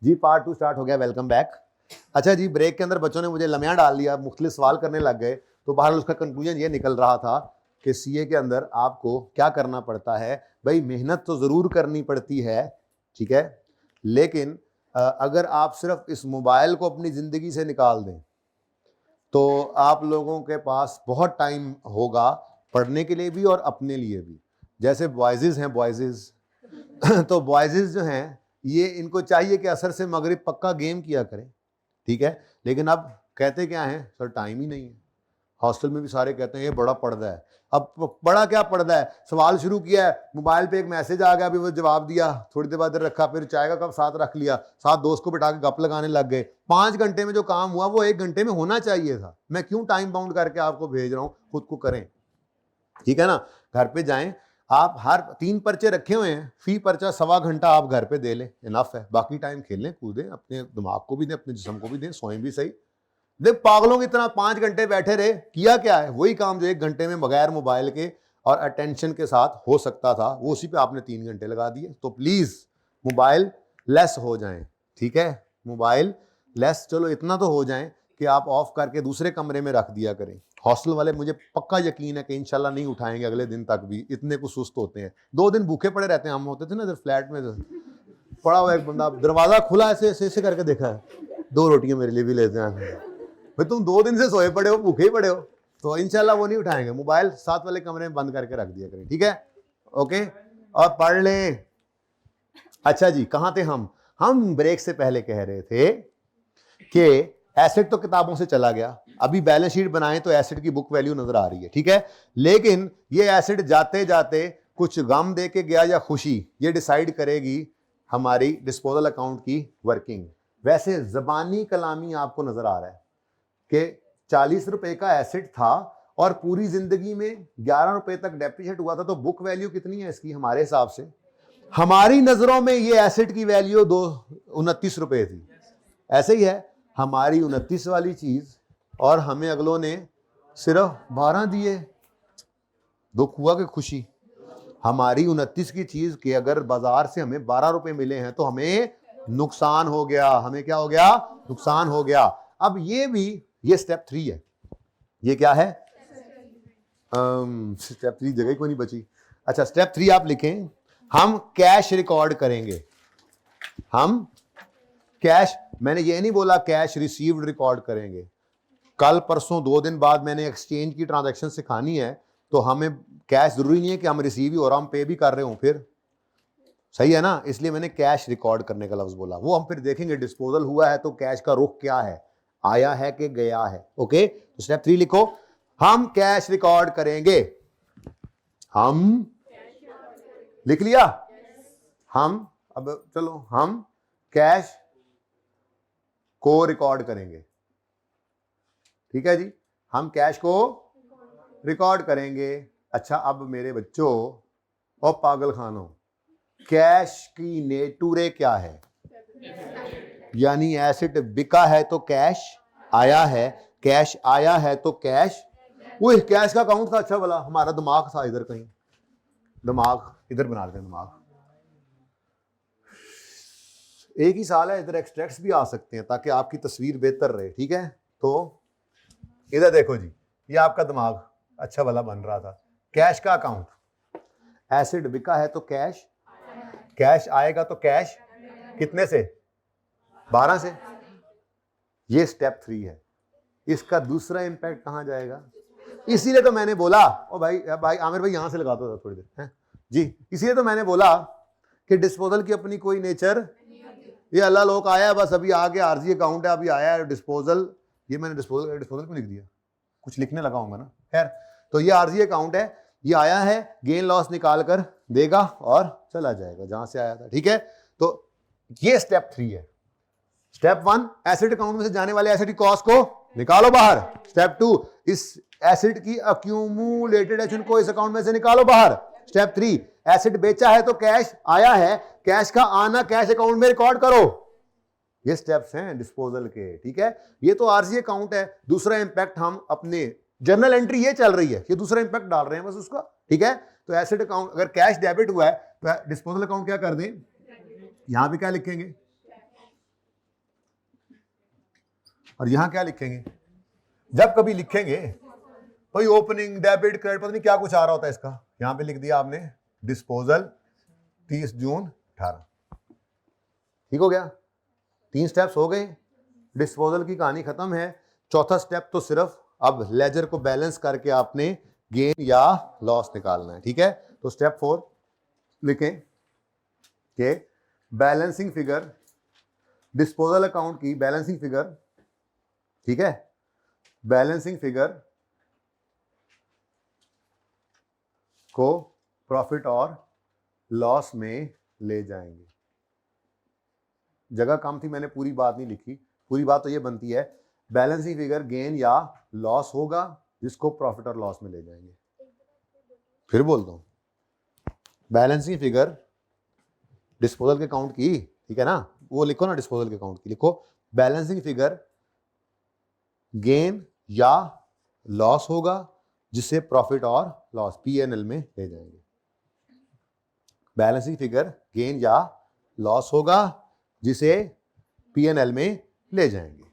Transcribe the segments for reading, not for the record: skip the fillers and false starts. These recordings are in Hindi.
जी पार्ट 2 स्टार्ट हो गया, वेलकम बैक। अच्छा जी, ब्रेक के अंदर बच्चों ने मुझे लम्या डाल दिया, मुख्तलिफ सवाल करने लग गए, तो बहरहाल उसका कंक्लूजन ये निकल रहा था कि सीए के अंदर आपको क्या करना पड़ता है। भाई मेहनत तो ज़रूर करनी पड़ती है, ठीक है, लेकिन अगर आप सिर्फ इस मोबाइल को अपनी ज़िंदगी से निकाल दें तो आप लोगों के पास बहुत टाइम होगा पढ़ने के लिए भी और अपने लिए भी। जैसे बॉयज़ हैं, बॉयज़ तो बॉयज़ जो हैं ये इनको चाहिए कि असर से मगरिब पक्का गेम किया करें, ठीक है, लेकिन अब कहते क्या हैं, सर टाइम ही नहीं है। हॉस्टल में भी सारे कहते हैं ये बड़ा पढ़ता है। अब बड़ा क्या पढ़ता है, सवाल शुरू किया है, मोबाइल पे एक मैसेज आ गया, अभी वो जवाब दिया, थोड़ी देर बाद रखा, फिर चाय का कप साथ रख लिया, साथ दोस्त को बिठा के गप लगाने लग गए। 5 घंटे में जो काम हुआ वो 1 घंटे में होना चाहिए था। मैं क्यों टाइम बाउंड करके आपको भेज रहा हूँ, खुद को करें, ठीक है ना। घर पे जाएं, आप हर 3 पर्चे रखे हुए हैं, फी पर्चा 1.25 घंटा आप घर पे दे लें, इनफ है। बाकी टाइम खेलें कूदें, अपने दिमाग को भी दें, अपने जिस्म को भी दें, सोएं भी सही। देख पागलों की तरह 5 घंटे बैठे रहे, किया क्या है, वही काम जो 1 घंटे में बगैर मोबाइल के और अटेंशन के साथ हो सकता था, वो उसी पे आपने 3 घंटे लगा दिए। तो प्लीज मोबाइल लेस हो जाएं, ठीक है, मोबाइल लेस, चलो इतना तो हो जाएं कि आप ऑफ करके दूसरे कमरे में रख दिया करें। हॉस्टल वाले मुझे पक्का यकीन है कि इंशाल्लाह नहीं उठाएंगे अगले दिन तक भी, इतने कुछ सुस्त होते हैं। 2 दिन भूखे पड़े रहते हैं। हम होते थे ना फ्लैट में, पड़ा हुआ एक बंदा, दरवाजा खुला ऐसे ऐसे करके देखा है, 2 रोटियां मेरे लिए भी लेते हैं। भाई तुम 2 दिन से सोए पड़े हो, भूखे ही पड़े हो, तो इंशाल्लाह वो नहीं उठाएंगे। मोबाइल साथ वाले कमरे में बंद करके रख दिया करें, ठीक है, ओके, और पढ़ लें। अच्छा जी, कहां थे हम ब्रेक से पहले कह रहे थे कि एसेट तो किताबों से चला गया, अभी बैलेंस शीट बनाएं तो एसेट की बुक वैल्यू नजर आ रही है, ठीक है, लेकिन ये एसेट जाते जाते कुछ गम दे के गया या खुशी, ये डिसाइड करेगी हमारी डिस्पोजल अकाउंट की वर्किंग। वैसे जबानी कलामी आपको नजर आ रहा है कि 40 रुपए का एसेट था और पूरी जिंदगी में 11 रुपए तक डेप्रिशिएट हुआ था, तो बुक वैल्यू कितनी है इसकी हमारे हिसाब से? हमारी नजरों में ये एसेट की वैल्यू 29 रुपए थी, ऐसे ही है। हमारी 29 वाली चीज और हमें अगलों ने सिर्फ 12 दिए, दुख हुआ कि खुशी? हमारी 29 की चीज के अगर बाजार से हमें 12 रुपए मिले हैं तो हमें नुकसान हो गया। हमें क्या हो गया? नुकसान हो गया। अब ये स्टेप 3 है। ये क्या है? स्टेप 3 जगह कोई नहीं बची। अच्छा, स्टेप 3 आप लिखें, हम कैश रिकॉर्ड करेंगे। हम कैश, मैंने ये नहीं बोला कैश रिसीव्ड रिकॉर्ड करेंगे। कल परसों 2 दिन बाद मैंने एक्सचेंज की ट्रांजैक्शन सिखानी है, तो हमें कैश जरूरी नहीं है कि हम रिसीव ही हो रहा, हम पे भी कर रहे हो, फिर सही है ना। इसलिए मैंने कैश रिकॉर्ड करने का लफ्ज बोला। वो हम फिर देखेंगे डिस्पोजल हुआ है तो कैश का रुख क्या है, आया है कि गया है। ओके, तो स्टेप 3 लिखो, हम कैश रिकॉर्ड करेंगे। हम लिख लिया? हम, अब चलो, हम कैश को रिकॉर्ड करेंगे, ठीक है जी, हम कैश को रिकॉर्ड करेंगे। अच्छा, अब मेरे बच्चों और पागल खानों, कैश की नेटूरे क्या है? यानी एसेट बिका है तो कैश आया है, कैश आया है तो कैश, वो कैश का अकाउंट था। अच्छा वाला हमारा दिमाग था इधर कहीं, दिमाग इधर बना लेते हैं। दिमाग एक ही साल है, इधर एक्सट्रैक्ट्स भी आ सकते हैं ताकि आपकी तस्वीर बेहतर रहे, ठीक है। तो इधर देखो जी, ये आपका दिमाग अच्छा वाला बन रहा था। कैश का अकाउंट, एसिड बिका है तो कैश, कैश आएगा तो कैश कितने से? 12 से। ये स्टेप 3 है। इसका दूसरा इंपैक्ट कहां जाएगा? इसीलिए तो मैंने बोला, ओ भाई आमिर भाई यहां से लगा दो थोड़ी देर है जी। इसीलिए तो मैंने बोला कि डिस्पोजल की अपनी कोई नेचर, ये अल्लाह लोग आया है, बस अभी आगे आरजी अकाउंट है, अभी आया है डिस्पोजल। ये मैंने डिस्पोजल क्यों लिख दिया, कुछ लिखने लगा होगा ना, खैर। तो ये आरजी अकाउंट है, ये आया है, गेन लॉस निकाल कर देगा और चला जाएगा जहां से आया था, ठीक है। तो ये स्टेप 3 है। स्टेप 1, एसेट अकाउंट में से जाने वाले एसेट की कॉस्ट को निकालो बाहर। स्टेप 2, इस एसेट की अक्यूमुलेटेड एसेट को इस अकाउंट में से निकालो बाहर। स्टेप 3, एसेट बेचा है तो कैश आया है, कैश का आना कैश अकाउंट में रिकॉर्ड करो। ये स्टेप्स हैं डिस्पोजल के, ठीक है। ये तो आरजी अकाउंट है। दूसरा इंपैक्ट हम अपने जर्नल एंट्री ये चल रही है, ये दूसरा इंपैक्ट डाल रहे हैं बस उसका, ठीक है। तो एसेट अकाउंट, अगर कैश डेबिट हुआ है तो डिस्पोजल अकाउंट क्या कर दें, यहां भी क्या लिखेंगे? और यहां क्या लिखेंगे? जब कभी लिखेंगे भाई ओपनिंग डेबिट क्रेडिट पता नहीं क्या कुछ आ रहा होता है इसका, यहां पे लिख दिया आपने डिस्पोजल 30 जून 18। ठीक हो गया, 3 स्टेप्स हो गए, डिस्पोजल की कहानी खत्म है। चौथा स्टेप तो सिर्फ अब लेजर को बैलेंस करके आपने गेन या लॉस निकालना है। ठीक है, तो स्टेप 4 लिखें कि बैलेंसिंग फिगर, डिस्पोजल अकाउंट की बैलेंसिंग फिगर, ठीक है, बैलेंसिंग फिगर को प्रॉफिट और लॉस में ले जाएंगे। जगह कम थी, मैंने पूरी बात नहीं लिखी, पूरी बात तो ये बनती है बैलेंसिंग फिगर गेन या लॉस होगा जिसको प्रॉफिट और लॉस में ले जाएंगे। फिर बोल दो, बैलेंसिंग फिगर डिस्पोजल के अकाउंट की, ठीक है ना, वो लिखो ना, डिस्पोजल के अकाउंट की लिखो, बैलेंसिंग फिगर गेन या लॉस होगा जिसे प्रॉफिट और लॉस P&L में ले जाएंगे। बैलेंसिंग फिगर गेन या लॉस होगा जिसे P&L में ले जाएंगे।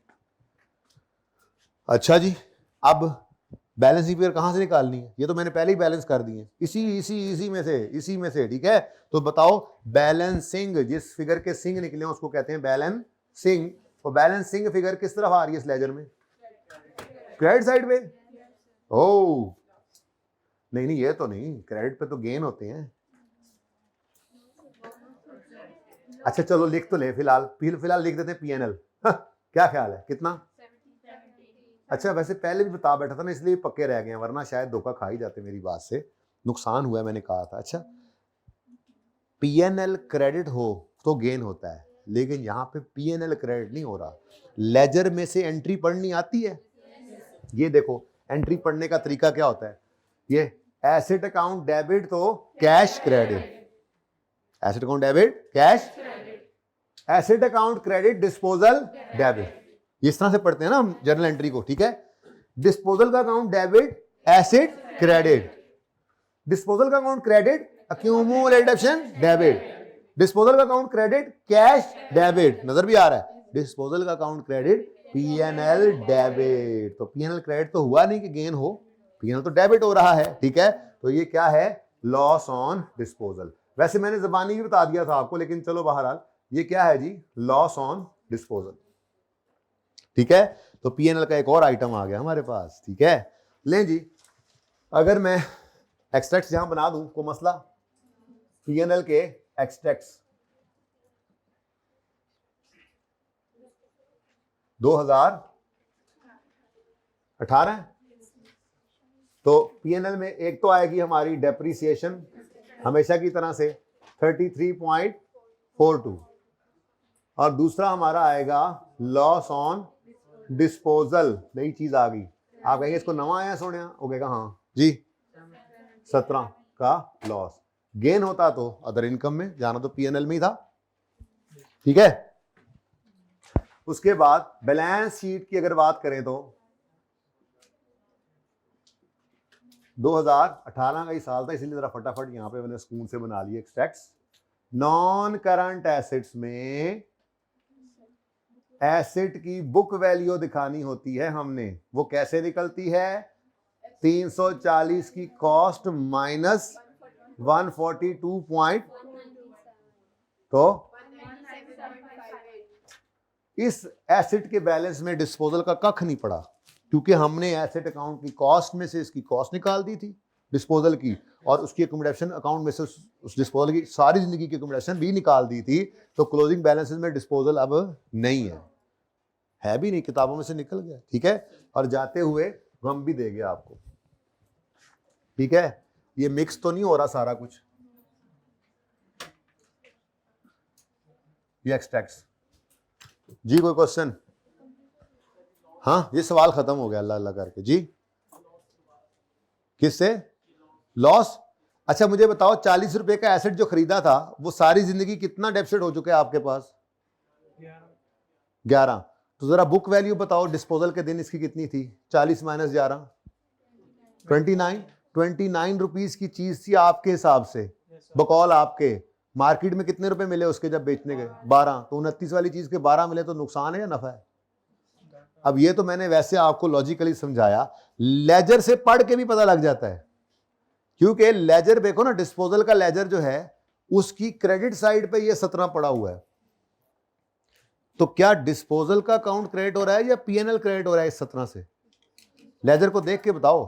अच्छा जी, अब बैलेंसिंग फिगर कहां से निकालनी है? ये तो मैंने पहले ही बैलेंस कर दी है, इसी में से। ठीक है, तो बताओ बैलेंसिंग, जिस फिगर के सिंग निकले हैं उसको कहते हैं बैलेंसिंग। तो बैलेंसिंग फिगर किस तरफ आ रही है इस लेजर में? क्रेडिट साइड पे। ओ नहीं, ये तो नहीं, क्रेडिट पे तो गेन होते हैं। अच्छा चलो लिख तो ले, फिलहाल लिख देते हैं P&L। क्या ख्याल है, कितना? अच्छा वैसे पहले भी बता बैठा था ना, इसलिए पक्के रह गए हैं, वरना शायद धोखा खा ही जाते मेरी बात से, नुकसान हुआ है, मैंने कहा था। अच्छा P&L क्रेडिट हो तो गेन होता है, लेकिन यहां पे P&L क्रेडिट नहीं हो रहा, लेजर में से एंट्री पढ़नी आती है। ये देखो एंट्री पढ़ने का तरीका क्या होता है, ये एसेट अकाउंट डेबिट तो cash credit, asset account debit cash, asset account credit disposal debit, इस तरह से पढ़ते हैं ना हम जर्नल एंट्री को। ठीक है, डिस्पोजल का account debit asset credit, disposal का account credit accumulation debit, disposal का अकाउंट क्रेडिट कैश डेबिट, नजर भी आ रहा है, डिस्पोजल का अकाउंट क्रेडिट P&L डेबिट। तो P&L क्रेडिट तो हुआ नहीं कि गेन हो, P&L तो डेबिट हो रहा है। ठीक है, तो ये क्या है, लॉस ऑन डिस्पोजल। वैसे मैंने जबानी भी बता दिया था आपको, लेकिन चलो बहरहाल ये क्या है जी, लॉस ऑन डिस्पोजल। ठीक है, तो P&L का एक और आइटम आ गया हमारे पास। ठीक है, लें जी, अगर मैं एक्सट्रैक्ट्स यहां बना दूं, कोई मसला? P&L के एक्सट्रैक्ट्स 2018, तो P&L में एक तो आएगी हमारी डेप्रिसिएशन हमेशा की तरह से 33.42, और दूसरा हमारा आएगा लॉस ऑन डिस्पोजल। नई चीज आ गई, आप कहेंगे इसको नवा आया सोनिया, वो कहेगा हाँ जी, 17 का लॉस। गेन होता तो अदर इनकम में जाना, तो P&L में ही था। ठीक है, उसके बाद बैलेंस शीट की अगर बात करें तो 2018 का ही साल था, इसलिए जरा फटाफट यहां पे मैंने स्कूल से बना लिए एक्सट्रैक्ट्स। नॉन करंट एसेट्स में एसेट की बुक वैल्यू दिखानी होती है हमने, वो कैसे निकलती है, 340 की कॉस्ट माइनस 142 तो इस एसेट के बैलेंस में डिस्पोजल का कख नहीं पड़ा, क्योंकि हमने एसेट अकाउंट की कॉस्ट में से इसकी कॉस्ट निकाल दी थी डिस्पोजल की, और उसकी अकोमोडेशन अकाउंट में से उस डिस्पोजल की सारी जिंदगी की अकोमोडेशन भी निकाल दी थी। तो क्लोजिंग बैलेंसेस में डिस्पोजल अब नहीं है भी नहीं, किताबों में से निकल गया। ठीक है, और जाते हुए हम भी देंगे आपको। ठीक है, ये मिक्स तो नहीं हो रहा सारा कुछ, ये एक्सट्रैक्ट्स जी। कोई क्वेश्चन? हाँ, ये सवाल खत्म हो गया अल्लाह अल्लाह करके जी। किससे? लॉस। अच्छा मुझे बताओ, 40 रुपए का एसेट जो खरीदा था, वो सारी जिंदगी कितना डेफिसिट हो चुका है आपके पास? 11। तो जरा बुक वैल्यू बताओ डिस्पोजल के दिन इसकी कितनी थी? 40 माइनस 11 29 रुपीस की चीज थी आपके हिसाब से, बकौल आपके। मार्केट में कितने रुपए मिले उसके जब बेचने गए? 12। तो 29 वाली चीज के 12 मिले, तो नुकसान है या नफा है? अब ये तो मैंने वैसे आपको लॉजिकली समझाया, लेजर से पढ़ के भी पता लग जाता है, क्योंकि लेजर देखो ना, डिस्पोजल का लेजर जो है उसकी क्रेडिट साइड पे ये 17 पड़ा हुआ है, तो क्या डिस्पोजल का अकाउंट क्रेडिट हो रहा है या पीएनएल क्रेडिट हो रहा है इस 17 से? लेजर को देख के बताओ।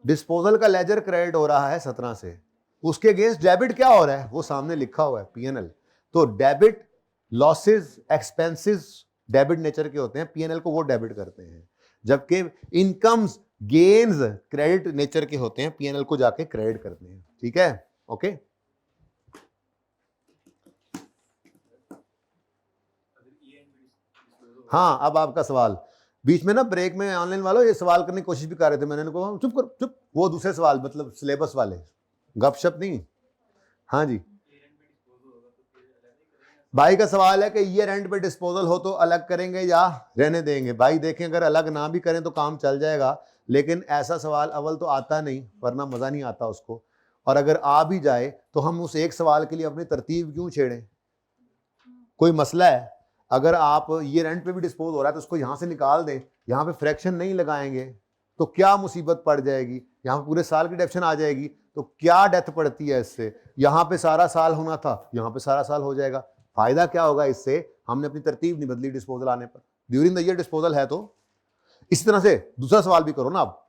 डिस्पोजल का लेजर क्रेडिट हो रहा है 17 से, उसके अगेंस्ट डेबिट क्या हो रहा है वो सामने लिखा हुआ है पीएनएल। तो debit losses expenses debit nature के होते हैं, पीएनएल को वो डेबिट करते हैं, जबकि इनकम्स गेन्स क्रेडिट नेचर के होते हैं, पीएनएल को जाके क्रेडिट करते हैं। ठीक है, ओके। हाँ, अब आपका सवाल बीच में ना ब्रेक में ऑनलाइन वालों ये सवाल करने की कोशिश भी कर रहे थे, मैंने उनको चुप कर चुप, वो दूसरे सवाल मतलब सिलेबस वाले, गपशप नहीं। हाँ जी, भाई का सवाल है कि ईयर एंड पे डिस्पोजल हो तो अलग करेंगे या रहने देंगे। भाई देखें, अगर अलग ना भी करें तो काम चल जाएगा, लेकिन ऐसा सवाल अव्वल तो आता नहीं, वरना मजा नहीं आता उसको, और अगर आ भी जाए तो हम उस एक सवाल के लिए अपनी तरतीब क्यों छेड़ें? कोई मसला है? अगर आप ईयर एंड पे भी डिस्पोज हो रहा है तो उसको यहां से निकाल दें, यहां पे फ्रैक्शन नहीं लगाएंगे तो क्या मुसीबत पड़ जाएगी, यहां पूरे साल की डेप्शन आ जाएगी, तो क्या डेथ पड़ती है इससे? यहां पे सारा साल होना था, यहां पे सारा साल हो जाएगा, फायदा क्या होगा इससे? हमने अपनी तरतीब नहीं बदली डिस्पोजल आने पर, ड्यूरिंग द ईयर डिस्पोजल है तो। इसी तरह से दूसरा सवाल भी करो ना, आप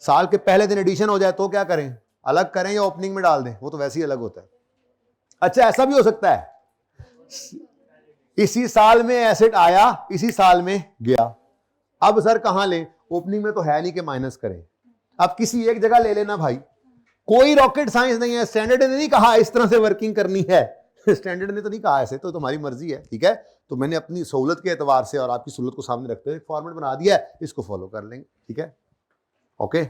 साल के पहले दिन एडिशन हो जाए तो क्या करें? अलग करें या ओपनिंग में डाल दें? वो तो वैसे ही अलग होता है। अच्छा, ऐसा भी हो सकता है इसी साल में एसेट आया, इसी साल में गया, अब सर कहां लें? ओपनिंग में तो है नहीं कि माइनस करें, अब किसी एक जगह ले लेना भाई, कोई रॉकेट साइंस नहीं है। स्टैंडर्ड ने नहीं कहा इस तरह से वर्किंग करनी है, स्टैंडर्ड ने तो नहीं कहा ऐसे, तो तुम्हारी मर्जी है। ठीक है, तो मैंने अपनी सहूलत के एतबार से और आपकी सहूलत को सामने रखते हुए फॉर्मेट बना दिया है, इसको फॉलो कर लेंगे। ठीक है, ओके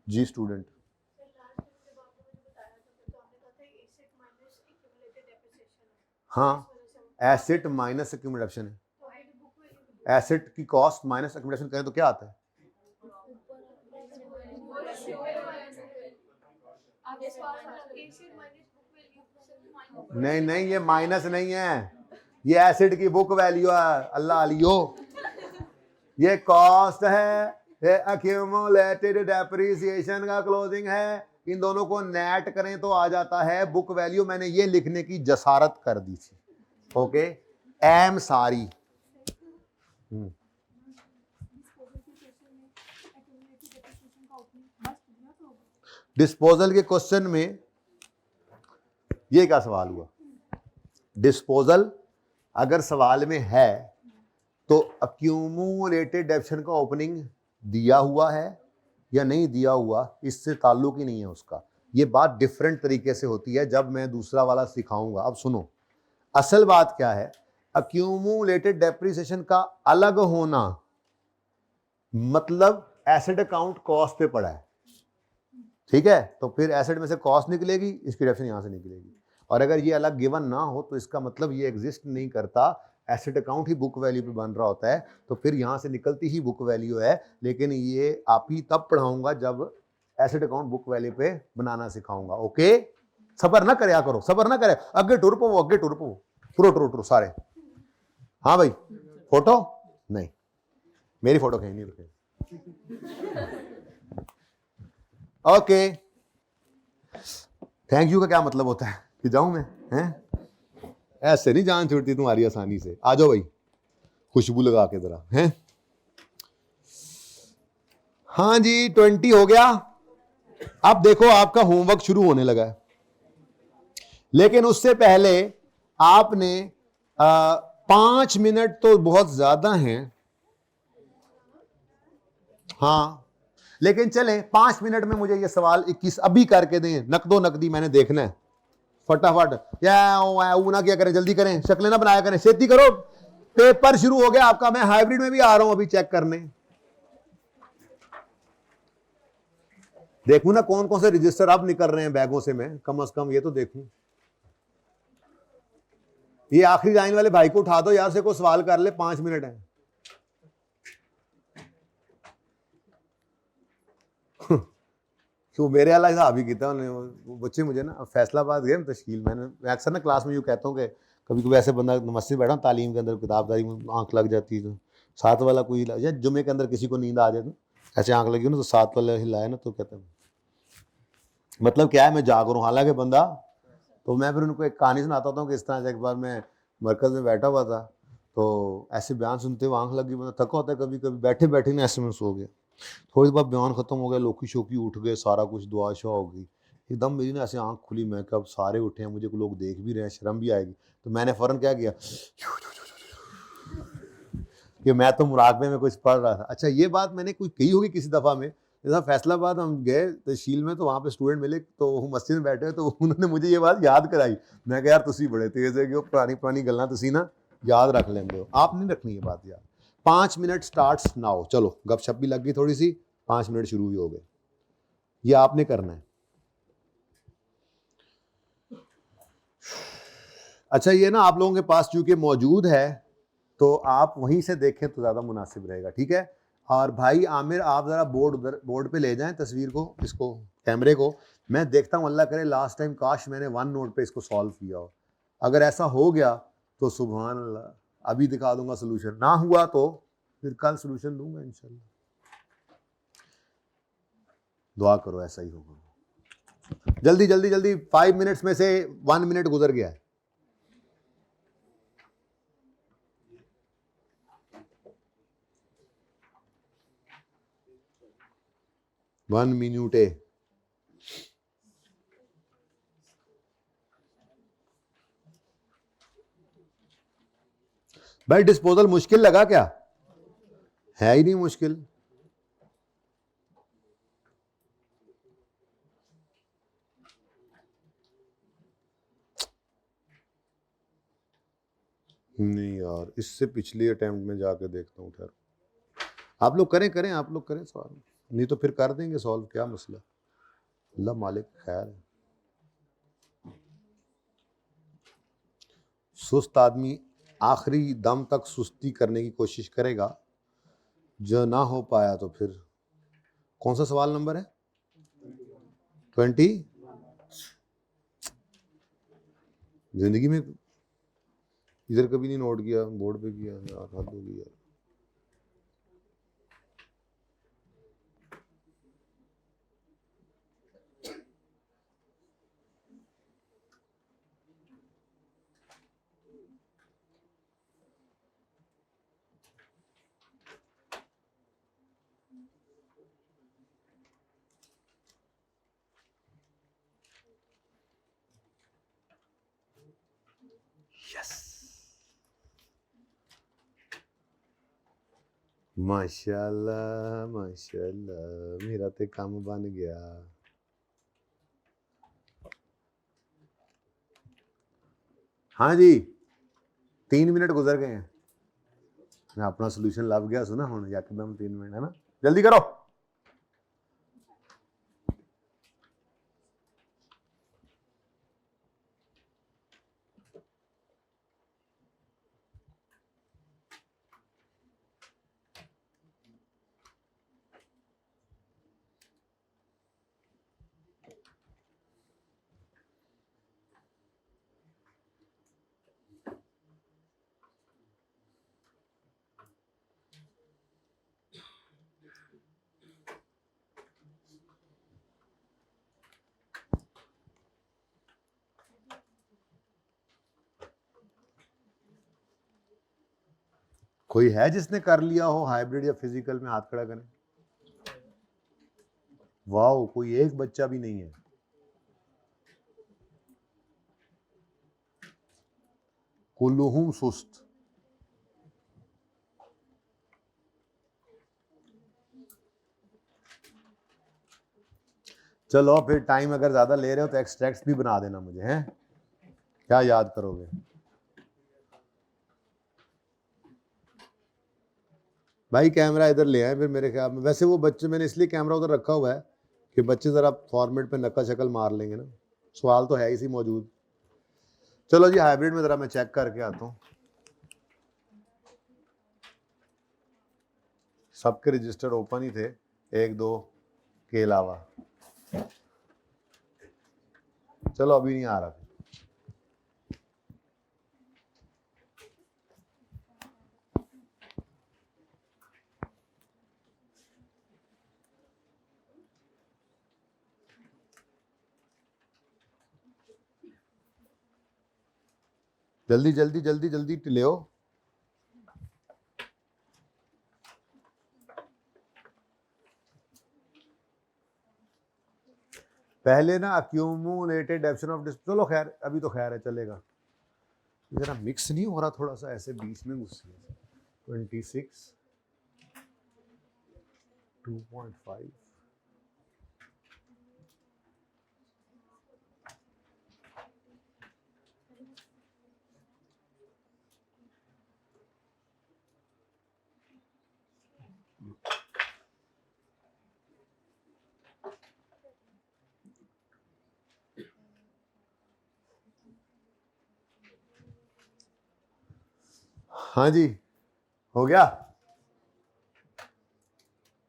जी स्टूडेंट। हाँ, एसेट माइनस एक्यूमुलेशन है, एसेट की कॉस्ट माइनस एक्यूमुलेशन करें तो क्या आता है? नहीं नहीं, ये माइनस नहीं है, ये एसेट की बुक वैल्यू है। अल्लाह अलियो, ये कॉस्ट है, ये एक्यूमुलेटेड डेप्रिसिएशन का क्लोजिंग है, इन दोनों को नेट करें तो आ जाता है बुक वैल्यू। मैंने ये लिखने की जसारत कर दी थी। ओके, एम सारी डिस्पोजल के क्वेश्चन में ये क्या सवाल हुआ? डिस्पोजल अगर सवाल में है तो अक्यूमुलेटेड डेप्शन का ओपनिंग दिया हुआ है या नहीं दिया हुआ, इससे ताल्लुक ही नहीं है उसका। ये बात डिफरेंट तरीके से होती है जब मैं दूसरा वाला सिखाऊंगा। अब सुनो, असल बात क्या है, अक्यूमुलेटेड डेप्रिसिएशन का अलग होना मतलब एसेट अकाउंट कॉस्ट पे पड़ा है। ठीक है, तो फिर एसेट में से कॉस्ट निकलेगी, इसकी डेप्शन यहां से निकलेगी, और अगर ये अलग गिवन ना हो तो इसका मतलब ये एग्जिस्ट नहीं करता, एसेट अकाउंट ही बुक वैल्यू पे बन रहा होता है, तो फिर यहां से निकलती ही बुक वैल्यू है। लेकिन ये आप ही तब पढ़ाऊंगा जब एसेट अकाउंट बुक वैल्यू पे बनाना सिखाऊंगा। ओके, सबर ना करे करो, सबर ना करे, अगे टुर पो, अगे टुर पो, टुरो टुरो टुरो सारे। हाँ भाई, फोटो नहीं, मेरी फोटो कहीं नहीं रुके। ओके, थैंक यू का क्या मतलब होता है कि जाऊं मैं? हैं, ऐसे नहीं जान छूटती तुम्हारी आसानी से। आ जाओ भाई, खुशबू लगा के जरा हैं। हाँ जी, 20 हो गया। अब देखो आपका होमवर्क शुरू होने लगा है, लेकिन उससे पहले आपने 5 मिनट तो बहुत ज्यादा हैं। हाँ, लेकिन चले 5 मिनट में मुझे ये सवाल 21 अभी करके दें, नकदो नकदी मैंने देखना है फटाफट। या ना क्या करें, जल्दी करें, शक्लें ना बनाया करें, खेती करो, पेपर शुरू हो गया आपका। मैं हाइब्रिड में भी आ रहा हूं अभी चेक करने, देखूं ना कौन कौन से रजिस्टर अब निकल रहे हैं बैगों से, मैं कम से कम ये तो देखूं। ये आखिरी लाइन वाले भाई को उठा दो यार, से को सवाल कर ले, 5 मिनट है। तो मेरे वाला हिसाब ही किया उन्होंने बच्चे मुझे ना फैसलाबाद गए तश्कील। मैंने अक्सर ना क्लास में यूँ कहता हूँ कि कभी कभी ऐसे बंदा मस्जिद बैठा तालीम के अंदर किताबदारी में आंख लग जाती है, तो साथ वाला कोई हिला या जुमे के अंदर किसी को नींद आ जाए तो ऐसे आंख लगी हो ना तो साथ वाला हिलाए ना तो कहते हैं मतलब क्या है मैं जाग रहा हूँ, हालांकि बंदा तो मैं फिर उनको एक कहानी सुनाता हूँ कि इस तरह से एक बार मैं मरकज में बैठा हुआ था तो ऐसे बयान सुनते हुए आंख लगी, मतलब थका होता है कभी कभी, बैठे बैठे ना ऐसे में सो गया। थोड़ी देर बाद बयान खत्म हो गया, लोकी शोकी उठ गए, सारा कुछ दुआ शुआ हो गई, एकदम मेरी ना ऐसे आंख खुली, मैं कब सारे उठे हैं, मुझे को लोग देख भी रहे हैं, शर्म भी आएगी, तो मैंने फौरन क्या किया कि मैं तो मुराकबे में कुछ पढ़ रहा था। अच्छा ये बात मैंने कोई कही होगी किसी दफ़ा में, जैसा फैसलाबाद हम गए तहसील में तो वहाँ पे स्टूडेंट मिले तो वो मस्जिद में बैठे तो उन्होंने मुझे ये बात याद कराई। मैं कहा यार तुसी बड़े तेज है कि पुरानी पुरानी गल्लां तुसी ना याद रख लेंदे हो, आप नहीं रखनी ये बात याद। 5 मिनट स्टार्ट्स नाउ, चलो गपशप भी लग गई थोड़ी सी, 5 मिनट शुरू भी हो गए, ये आपने करना है। अच्छा ये ना आप लोगों के पास चूंकि मौजूद है तो आप वहीं से देखें तो ज़्यादा मुनासिब रहेगा, ठीक है। और भाई आमिर आप ज़रा बोर्ड उधर बोर्ड पे ले जाएं तस्वीर को, इसको कैमरे को, मैं देखता हूँ अल्लाह करे लास्ट टाइम काश मैंने वन नोट पे इसको सॉल्व किया हो, अगर ऐसा हो गया तो सुभान अल्लाह, अभी दिखा दूंगा सोल्यूशन, ना हुआ तो फिर कल सोल्यूशन दूंगा इंशाल्लाह। दुआ करो ऐसा ही होगा। जल्दी जल्दी जल्दी, 5 मिनट्स में से 1 मिनट गुजर गया है। वन मिनट है भाई। डिस्पोजल मुश्किल लगा क्या? है ही नहीं मुश्किल। नहीं यार इससे पिछली अटेम्प्ट में जाके देखता हूँ, खैर आप लोग करें करें, आप लोग करें सवाल, नहीं तो फिर कर देंगे सॉल्व, क्या मसला, अल्लाह मालिक खैर है। सुस्त आदमी आखिरी दम तक सुस्ती करने की कोशिश करेगा, जो ना हो पाया तो फिर कौन सा सवाल नंबर है? 20। जिंदगी में इधर कभी नहीं नोट किया, बोर्ड पे किया यार, हद होगी यार। माशाल्लाह माशाल्लाह, मेरा तो काम बन गया। हाँ जी 3 मिनट गुजर गए हैं, मैं अपना सोल्यूशन लभ गया सुना हूँ यकदम 3 मिनट है ना, जल्दी करो। कोई है जिसने कर लिया हो हाइब्रिड या फिजिकल में, हाथ खड़ा करें। वाह कोई एक बच्चा भी नहीं है। कुल्लुहुम सुस्त। चलो फिर टाइम अगर ज्यादा ले रहे हो तो एक्सट्रैक्ट्स भी बना देना मुझे, हैं क्या याद करोगे? भाई कैमरा इधर ले आए फिर मेरे ख्याल में, वैसे वो बच्चे मैंने इसलिए कैमरा उधर रखा हुआ है कि बच्चे जरा फॉर्मेट पे नक्का शक्ल मार लेंगे ना, सवाल तो है इसी मौजूद। चलो जी हाइब्रिड में जरा मैं चेक करके आता हूँ, सबके रजिस्टर ओपन ही थे, 1-2 के अलावा। चलो अभी नहीं आ रहा। जल्दी जल्दी जल्दी जल्दी ले। पहले ना अक्यूमुलेटेड डेप्शन ऑफ चलो खैर अभी तो खैर है चलेगा। जरा मिक्स नहीं हो रहा थोड़ा सा ऐसे बीच में घुस गया। 26 2.5 हाँ जी हो गया।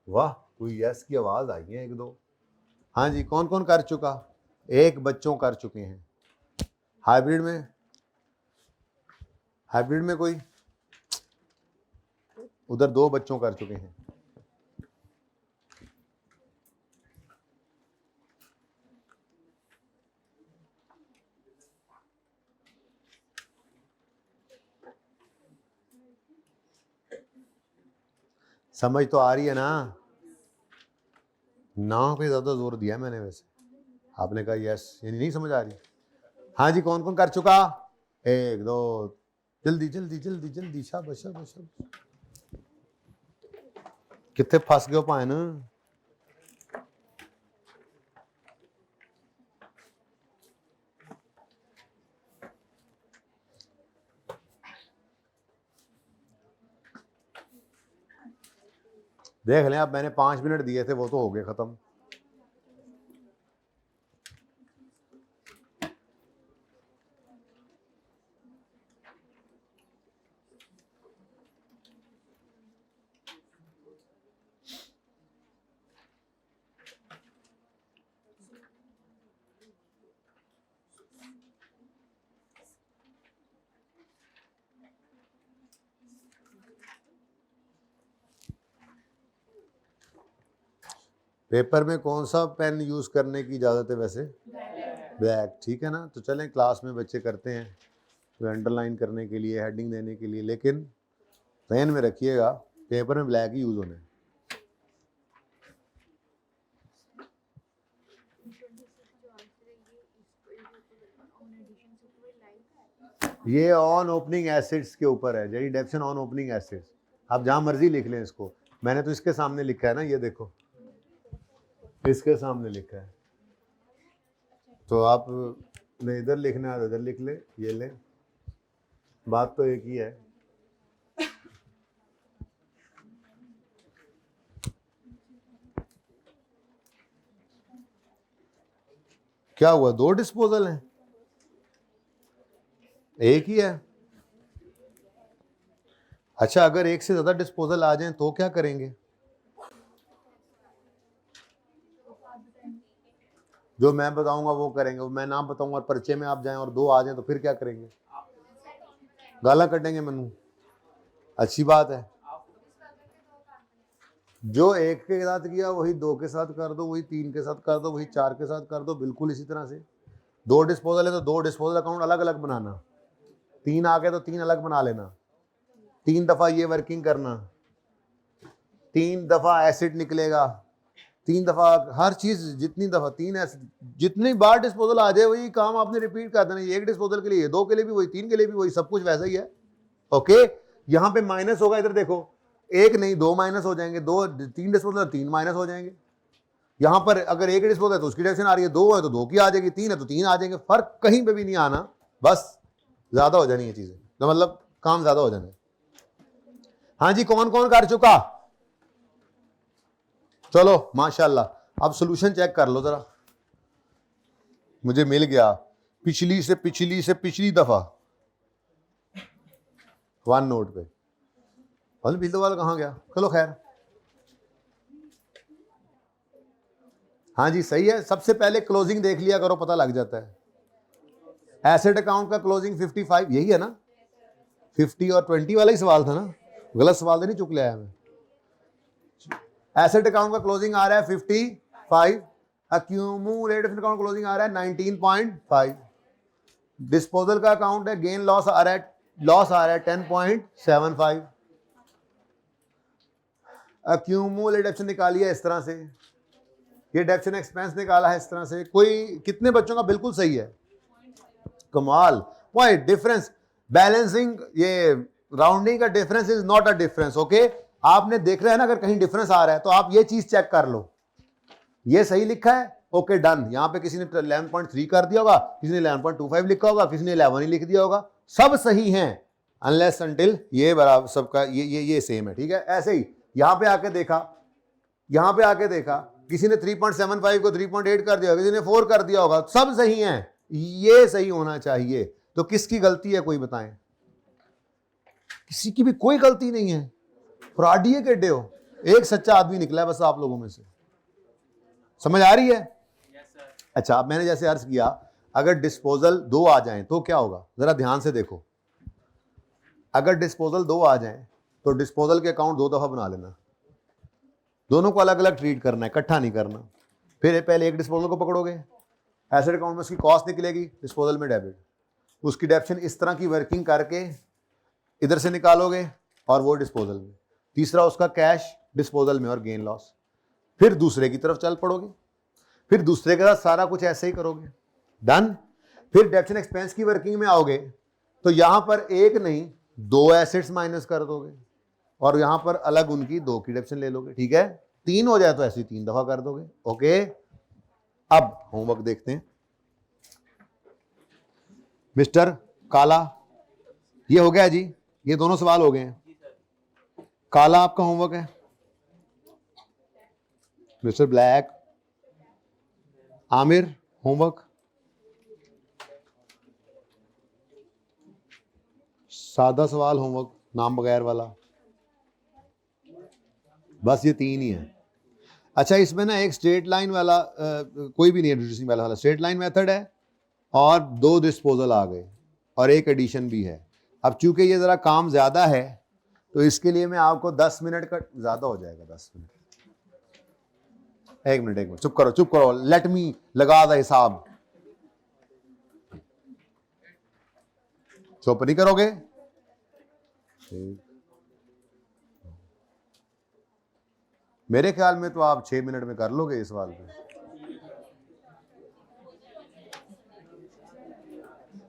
वाह कोई यस की आवाज आई है एक दो। हाँ जी कौन कौन कर चुका? एक बच्चों कर चुके हैं। हाइब्रिड में कोई? उधर 2 बच्चों कर चुके हैं। समझ तो आ रही है ना? ना पे ज्यादा जोर दिया मैंने वैसे। आपने कहा यस यानी नहीं समझ आ रही। हाँ जी कौन कौन कर चुका? 1 2 जल्दी जल्दी जल्दी जल्दी शाबाश शाबाश शाबाश। कितने फंस गए पाए ना। देख लें अब मैंने 5 मिनट दिए थे वो तो हो गए खत्म। पेपर में कौन सा पेन यूज करने की इजाजत है वैसे? ब्लैक। ठीक है ना। तो चलें क्लास में बच्चे करते हैं तो अंडरलाइन करने के लिए हेडिंग देने के लिए, लेकिन ध्यान में रखिएगा पेपर में ब्लैक ही यूज होने। ये ऑन ओपनिंग एसिड्स के ऊपर है, जेडी डेप्शन ऑन ओपनिंग एसिड्स। आप जहां मर्जी लिख लें इसको, मैंने तो इसके सामने लिखा है ना, ये देखो इसके सामने लिखा है। तो आप ने इधर लिखना है इधर लिख ले, ये ले, बात तो एक ही है। क्या हुआ 2 डिस्पोजल हैं? एक ही है। अच्छा अगर एक से ज्यादा डिस्पोजल आ जाएं तो क्या करेंगे? जो मैं बताऊंगा वो करेंगे, मैं नाम बताऊंगा और पर्चे में आप जाएं और 2 आ जाएं तो फिर क्या करेंगे? गाला कटेंगे मनु। अच्छी बात है। जो 1 के साथ किया वही 2 के साथ कर दो, वही 3 के साथ कर दो, वही 4 के साथ कर दो, बिल्कुल इसी तरह से। 2 डिस्पोजल है तो 2 डिस्पोजल अकाउंट अलग अलग बनाना। 3 आ गए तो 3 अलग बना लेना। 3 दफा ये वर्किंग करना, 3 दफा एसिड निकलेगा, 3 दफा हर चीज, जितनी दफा 3 एसिड, जितनी बार डिस्पोजल आ जाए वही काम आपने रिपीट कर देना। 1 डिस्पोजल के लिए 2 के लिए भी वही, 3 के लिए भी वही, सब कुछ वैसा ही है। ओके यहाँ पे माइनस होगा, इधर देखो 1 नहीं 2 माइनस हो जाएंगे, 2 3 डिस्पोजल 3 माइनस हो जाएंगे। यहाँ पर अगर 1 डिस्पोजल है तो उसकी डायरेक्शन आ रही है, 2 है तो 2 की आ जाएगी, 3 है तो 3 आ जाएंगे। फर्क कहीं पे भी नहीं आना, बस ज्यादा हो जानी है चीजें, तो मतलब काम ज्यादा हो जाना है। हाँ जी कौन कौन कर चुका? चलो माशाल्लाह। अब सॉल्यूशन चेक कर लो जरा, मुझे मिल गया पिछली से पिछली दफा 1 नोट पे। बिल्दो वाला कहाँ गया? चलो खैर। हाँ जी सही है। सबसे पहले क्लोजिंग देख लिया करो, पता लग जाता है। एसेट अकाउंट का क्लोजिंग 55 यही है ना? 50 और 20 वाला ही सवाल था ना, गलत सवाल तो नहीं चुक लिया मैं। एसेट अकाउंट का क्लोजिंग आ रहा है 55, अक्यूमुलेटेड अकाउंट क्लोजिंग आ रहा है 19.5। डिस्पोजल का अकाउंट है, गेन लॉस आ रहा है 10.75। अक्यूमुलेट डेप्शन निकाली है इस तरह से, ये डेप्शन एक्सपेंस निकाला है इस तरह से। कोई कितने बच्चों का बिल्कुल सही है? कमाल। पॉइंट डिफरेंस बैलेंसिंग, ये राउंडिंग का difference is not a difference. Okay, आपने देख रहे हैं ना, अगर कहीं डिफरेंस आ रहा है तो आप ये चीज चेक कर लो, ये सही लिखा है, ओके डन। यहां पे किसी ने 11.3 कर दिया होगा, किसी ने 11.25 लिखा होगा, किसी ने 11 ही लिख दिया होगा, सब सही हैं अनलेस अनटिल ये बराबर सबका ये सेम है। ठीक है, ऐसे ही यहां पे आके देखा, यहां पे आके देखा, किसी ने 3.75 को 3.8 कर दिया होगा, किसी ने 4 कर दिया होगा, सब सही हैं, ये सही होना चाहिए। तो किसकी गलती है कोई बताएं? किसी की भी कोई गलती नहीं है। फ्रॉडिये के हो, एक सच्चा आदमी निकला है बस आप लोगों में से। समझ आ रही है? अच्छा, अब मैंने जैसे अर्ज किया, अगर डिस्पोजल 2 आ जाएं तो क्या होगा, जरा ध्यान से देखो। अगर डिस्पोजल 2 आ जाएं तो डिस्पोजल के अकाउंट 2 दफा बना लेना, दोनों को अलग अलग ट्रीट करना है, इकट्ठा नहीं करना। फिर पहले एक डिस्पोजल को पकड़ोगे, एसेट अकाउंट में उसकी कॉस्ट निकलेगी, डिस्पोजल में डेबिट, उसकी डेप्शन इस तरह की वर्किंग करके इधर से निकालोगे और वो डिस्पोजल में, तीसरा उसका कैश डिस्पोजल में और गेन लॉस। फिर दूसरे की तरफ चल पड़ोगे, फिर दूसरे के साथ सारा कुछ ऐसे ही करोगे, डन। फिर डेप्शन एक्सपेंस की वर्किंग में आओगे तो यहां पर एक नहीं 2 एसेट्स माइनस कर दोगे और यहां पर अलग उनकी 2 की डेप्शन ले लोगे। ठीक है, 3 हो जाए तो ऐसे ही 3 दफा कर दोगे। ओके, अब होमवर्क देखते हैं। मिस्टर काला, ये हो गया जी, ये दोनों सवाल हो गए हैं। काला आपका होमवर्क है। मिस्टर ब्लैक, आमिर होमवर्क, सादा सवाल होमवर्क नाम बगैर वाला, बस ये 3 ही है। अच्छा, इसमें ना एक स्ट्रेट लाइन वाला कोई भी नहीं है, रिड्यूसिंग वाला स्ट्रेट लाइन मेथड है और 2 डिस्पोजल आ गए और एक एडिशन भी है। अब चूंकि ये जरा काम ज्यादा है तो इसके लिए मैं आपको 10 मिनट का, ज्यादा हो जाएगा 10 मिनट, एक मिनट चुप करो, लेट मी लगा द हिसाब। चुप नहीं करोगे? मेरे ख्याल में तो आप 6 मिनट में कर लोगे इस सवाल पे।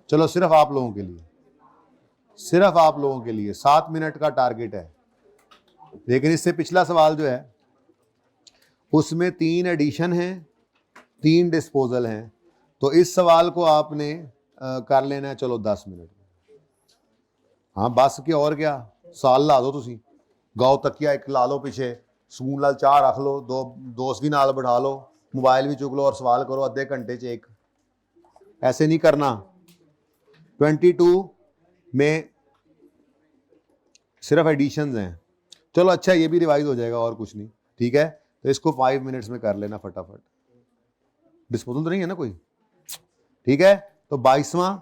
चलो, सिर्फ आप लोगों के लिए, सिर्फ आप लोगों के लिए 7 मिनट का टारगेट है। लेकिन इससे पिछला सवाल जो है उसमें 3 एडिशन हैं, 3 डिस्पोजल हैं, तो इस सवाल को आपने कर लेना है, चलो 10 मिनट में। हाँ बस के और क्या, साल ला दो तुसी, गाओ तकिया एक ला लो पीछे, सून लाल चाह रख लो, 2 दोस्त भी नाल बैठा लो, मोबाइल भी चुक लो और सवाल करो आधे घंटे च एक। ऐसे नहीं करना। 22 में सिर्फ एडिशंस हैं। चलो अच्छा, ये भी रिवाइज हो जाएगा और कुछ नहीं। ठीक है, तो इसको 5 मिनट्स में कर लेना फटाफट। डिस्पोजल तो नहीं है ना कोई? ठीक है, तो 22वां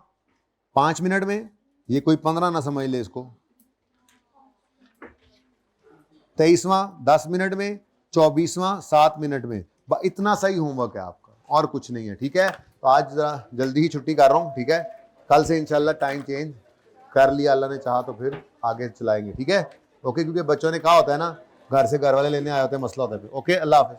5 मिनट में, ये कोई 15 ना समझ ले इसको। 23वां 10 मिनट में, 24वां 7 मिनट में। इतना सही होमवर्क है आपका और कुछ नहीं है। ठीक है, तो आज जरा जल्दी ही छुट्टी कर रहा हूँ। ठीक है, कल से इंशाल्लाह टाइम चेंज कर लिया अल्लाह ने चाहा तो फिर आगे चलाएंगे। ठीक है, ओके, क्योंकि बच्चों ने कहा होता है ना, घर से घर वाले लेने आए होते हैं, मसला होता है। ओके, अल्लाह हाफिज।